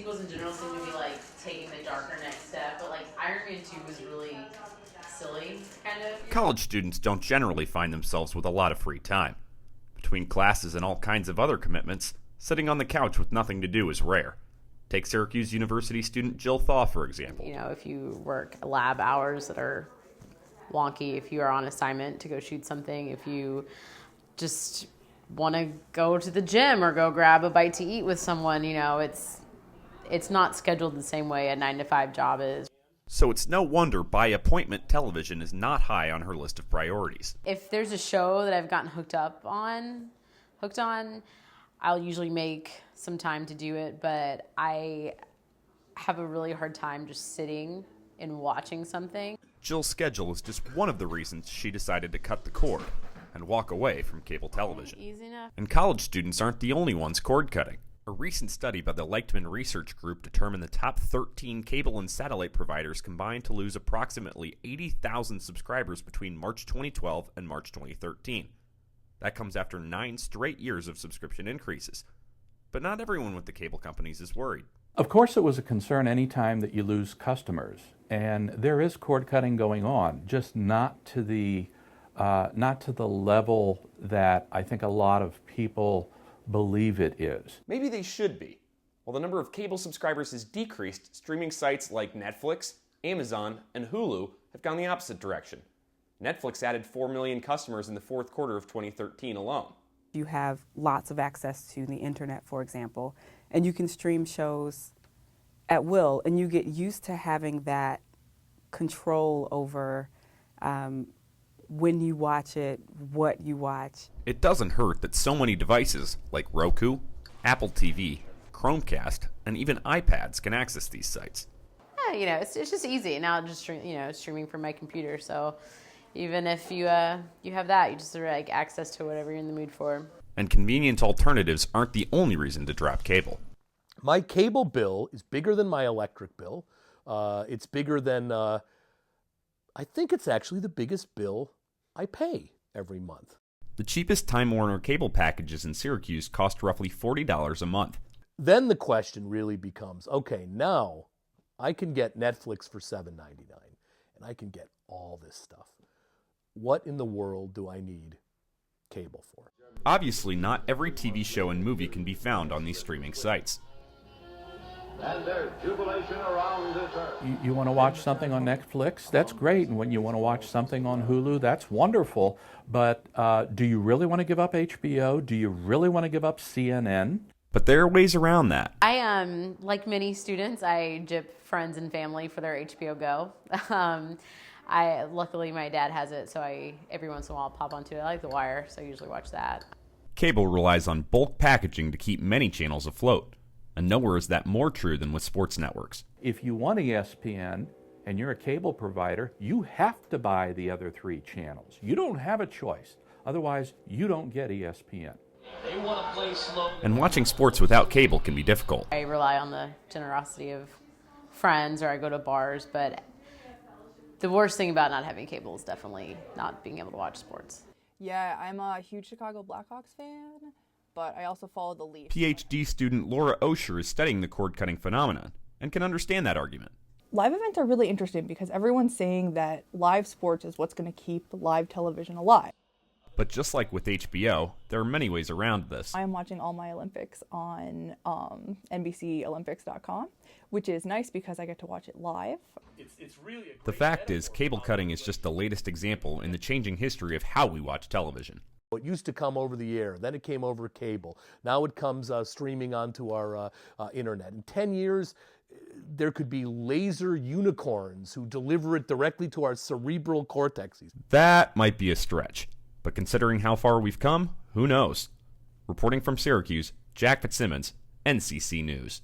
sequels in general seem to be like taking the darker next step, but like Iron Man 2 was really silly, kind of. College students don't generally find themselves with a lot of free time. Between classes and all kinds of other commitments, sitting on the couch with nothing to do is rare. Take Syracuse University student Jill Thaw, for example. You know, if you work lab hours that are wonky, if you are on assignment to go shoot something, if you just want to go to the gym or go grab a bite to eat with someone, you know, it's not scheduled the same way a 9-to-5 job is. So it's no wonder by appointment television is not high on her list of priorities. If there's a show that I've gotten hooked on, I'll usually make some time to do it, but I have a really hard time just sitting and watching something. Jill's schedule is just one of the reasons she decided to cut the cord and walk away from cable television. Easy enough. And college students aren't the only ones cord cutting. A recent study by the Leichtman Research Group determined the top 13 cable and satellite providers combined to lose approximately 80,000 subscribers between March 2012 and March 2013. That comes after 9 straight years of subscription increases. But not everyone with the cable companies is worried. Of course it was a concern any time that you lose customers, and there is cord cutting going on, just not to the level that I think a lot of people believe it is. Maybe they should be. While the number of cable subscribers has decreased, streaming sites like Netflix, Amazon, and Hulu have gone the opposite direction. Netflix added 4 million customers in the fourth quarter of 2013 alone. You have lots of access to the internet, for example, and you can stream shows at will, and you get used to having that control over when you watch it, what you watch. It doesn't hurt that so many devices like Roku, Apple TV, Chromecast, and even iPads can access these sites. Yeah, you know, it's just easy. Now just streaming from my computer, so even if you have that, you just sort of like access to whatever you're in the mood for. And convenient alternatives aren't the only reason to drop cable. My cable bill is bigger than my electric bill. It's bigger than, I think it's actually the biggest bill I pay every month. The cheapest Time Warner cable packages in Syracuse cost roughly $40 a month. Then the question really becomes, okay, now I can get Netflix for $7.99 and I can get all this stuff. What in the world do I need cable for? Obviously, not every TV show and movie can be found on these streaming sites. And there's jubilation around this earth. You want to watch something on Netflix? That's great. And when you want to watch something on Hulu, that's wonderful. But do you really want to give up HBO? Do you really want to give up CNN? But there are ways around that. I like many students, I gyp friends and family for their HBO Go. Luckily my dad has it, so every once in a while I'll pop onto it. I like The Wire, so I usually watch that. Cable relies on bulk packaging to keep many channels afloat. And nowhere is that more true than with sports networks. If you want ESPN and you're a cable provider, you have to buy the other 3 channels. You don't have a choice. Otherwise, you don't get ESPN. They want to play slow. And watching sports without cable can be difficult. I rely on the generosity of friends, or I go to bars, but the worst thing about not having cable is definitely not being able to watch sports. Yeah, I'm a huge Chicago Blackhawks fan, but I also follow the Leafs. PhD student Laura Osher is studying the cord-cutting phenomenon and can understand that argument. Live events are really interesting because everyone's saying that live sports is what's going to keep live television alive. But just like with HBO, there are many ways around this. I am watching all my Olympics on NBCOlympics.com, which is nice because I get to watch it live. It's really The fact is, cable cutting is just the latest example in the changing history of how we watch television. It used to come over the air, then it came over cable. Now it comes streaming onto our internet. In 10 years, there could be laser unicorns who deliver it directly to our cerebral cortexes. That might be a stretch, but considering how far we've come, who knows? Reporting from Syracuse, Jack Fitzsimmons, NCC News.